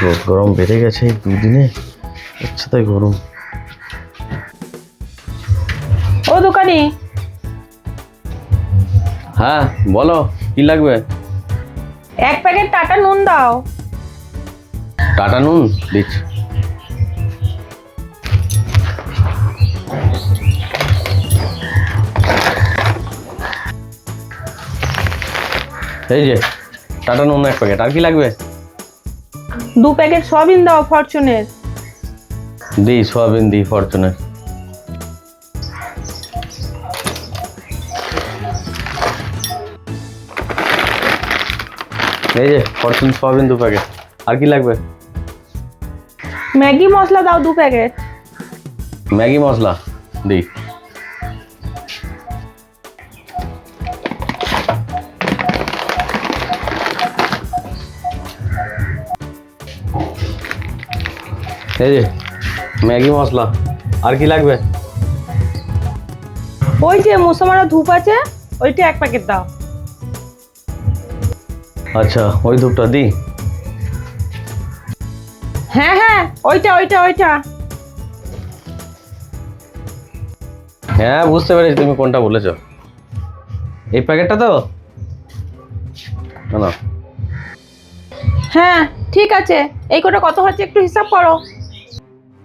রোদ গরম বেড়ে গেছে এই দুদিনে, আচ্ছা তাই গরম। ও দোকানি, হ্যাঁ বলো, কি লাগবে? 1 প্যাকেট টাটা নুন দাও। টাটা নুন দিচ্ছি। এই যে টাটা নুন 1 প্যাকেট। আর কি লাগবে? 2 প্যাকেট সয়াবিন দাও ফরচুনের। দিই, সয়াবিন দিই ফরচুনের। এই যে ফরচুন সয়াবিন 2 প্যাকেট। আর কি লাগবে? ম্যাগি মশলা দাও 2 প্যাকেট। ম্যাগি মশলা দিই। এই যে ম্যাগি মশলা। আর কি লাগবে? ওই যে মুসমারা ধূপ আছে, ওইটা 1 প্যাকেট দাও। আচ্ছা, ওই ধূপটা দিই। হ্যাঁ হ্যাঁ, ওইটা ওইটা ওইটা। হ্যাঁ বুঝতে পেরেছি তুমি কোনটা বলেছো। এই প্যাকেটটা তো না? হ্যাঁ ঠিক আছে, এই কোটা কত হচ্ছে একটু হিসাব করো।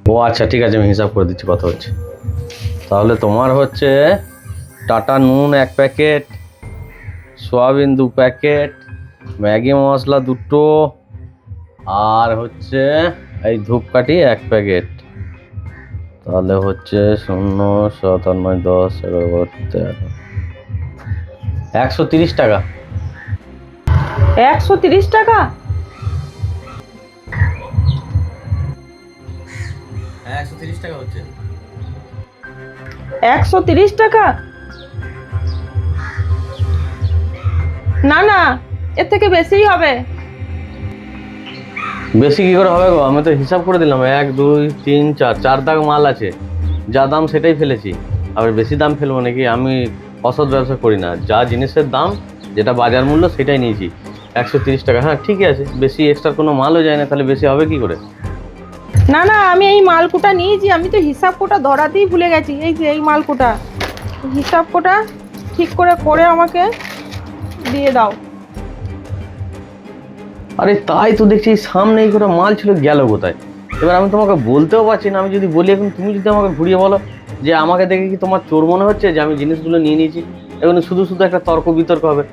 ও আচ্ছা ঠিক আছে, আমি হিসাব করে দিচ্ছি কত হচ্ছে। তাহলে তোমার হচ্ছে টাটা নুন 1 প্যাকেট, সয়াবিন 2 প্যাকেট, ম্যাগি মশলা 2টো, আর হচ্ছে এই ধূপকাঠি 1 প্যাকেট। তাহলে হচ্ছে 0, 7, 8, 9, 10, 11, 12, 13, 130 টাকা। 130 টাকা? 130 টাকা হচ্ছে। 130 টাকা? না না, এর থেকে বেশিই হবে। বেশি কি করে হবে গো? আমি তো হিসাব করে দিলাম, 1, 2, 3, 4, 4 দাগ মাল আছে। যা দাম সেটাই ফেলেছি, আবার বেশি দাম ফেলবো নাকি? আমি অসৎ ব্যবসা করি না, যা জিনিসের দাম যেটা বাজার মূল্য সেটাই নিয়েছি। 130 টাকা, হ্যাঁ ঠিকই আছে। বেশি এক্সট্রা কোনো মালও যায় না, তাহলে বেশি হবে কি করে? না না, আমি এই মালকোটা নিয়েছি, আমি তো হিসাব কোটা ধরাতেই ভুলে গেছি। এই যে এই মালকোটা, হিসাব কোটা ঠিক করে করে আমাকে দিয়ে দাও। আরে তাই তো দেখছি, সামনে এই কটা মাল ছিল, গেল কোথায়? এবার আমি তোমাকে বলতেও পারছি না। আমি যদি বলি এখন, তুমি যদি আমাকে ঘুরিয়ে বলো যে আমাকে দেখে কি তোমার চোর মনে হচ্ছে যে আমি জিনিসগুলো নিয়ে নিয়েছি, এখন শুধু শুধু একটা তর্ক বিতর্ক হবে,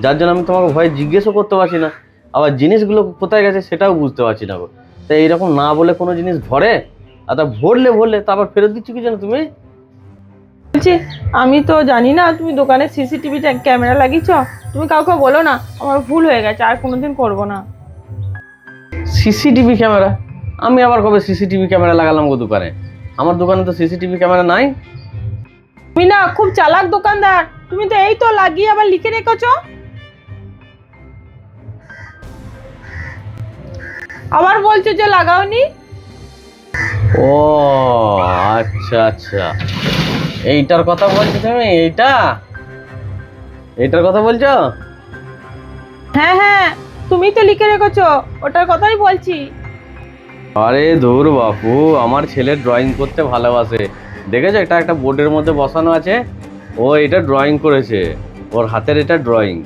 যার জন্য আমি তোমাকে ভয়ে জিজ্ঞেসও করতে পারছি না। আবার জিনিসগুলো কোথায় গেছে সেটাও বুঝতে পারছি না গো। তাই এইরকম না বলে কোনো জিনিস ভরে, আর তা ভরলে তারপর ফেরত দিচ্ছ কি জানো তুমি? বলছি, আমি তো জানি না তুমি দোকানে সিসিটিভি ক্যামেরা লাগিয়েছ। তুমি কাউকে বলো না, আমার ভুল হয়ে গেছে, আর কোনোদিন করবো না। CCTV camera? আমি আবার কবে সিসিটিভি ক্যামেরা লাগালাম গো দোকানে? আমার দোকানে তো সিসিটিভি ক্যামেরা নাই। তুমি না খুব চালাক দোকানদার, তুমি তো এই তো লাগিয়ে আবার লিখে রেখেছো, আবার বলছো যে লাগাওনি। ও আচ্ছা আচ্ছা, এইটার কথা বলছো তুমি? এইটার কথা বলছো? হ্যাঁ হ্যাঁ, তুমি তো লিখে রেখেছো, ওটার কথাই বলছি। আরে ধুর বাপু, আমার ছেলে ড্রয়িং করতে ভালোবাসে, দেখেছো? এটা একটা বোর্ডের মধ্যে বসানো আছে, ও এটা ড্রয়িং করেছে, ওর হাতের এটা ড্রয়িং।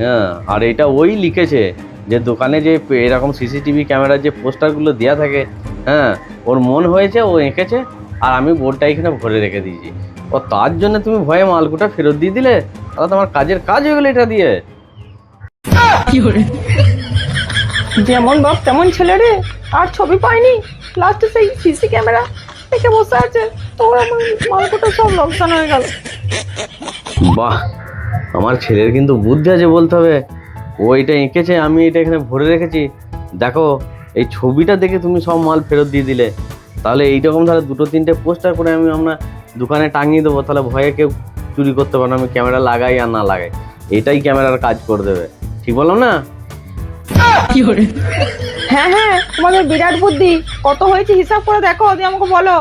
হ্যাঁ, আর এটা ওই লিখেছে যে দোকানে যে এরকম সিসিটিভি ক্যামেরার যে পোস্টারগুলো দেওয়া থাকে, হ্যাঁ ওর মন হয়েছে, ও এঁকেছে, আর আমি বোর্ডটা এখানে ভরে রেখে দিয়েছি। ও তার জন্য তুমি ভয়ে মালগুটা ফেরত দিয়ে দিলে? তাহলে তোমার কাজের কাজ হয়ে গেলো এটা দিয়ে। যেমন বাপ তেমন ছেলে রে, আর ছবি পাইনি, লাস্টে সেই সিসি ক্যামেরা দেখে বসে আছে, তোর আমার মালকোটা সব লোকসান হয়ে গেল। বাহ, আমার ছেলের কিন্তু বুদ্ধি আছে বলতে হবে। ও এটা এঁকেছে, আমি এটা এখানে ভরে রেখেছি। দেখো, এই ছবিটা দেখে তুমি সব মাল ফেরত দিয়ে দিলে। তাহলে এইরকম ধরো 2-3টে পোস্টার করে আমি আপনার দোকানে টাঙিয়ে দেবো, তাহলে ভয়ে কেউ চুরি করতে পারে না, আমি ক্যামেরা লাগাই আর না লাগাই, এটাই ক্যামেরার কাজ করে দেবে। ঠিক বললাম না? হ্যাঁ হ্যাঁ, তোমাদের বিরাট বুদ্ধি। কত হয়েছে হিসাব করে দেখো, দিয়ে আমাকে বলো।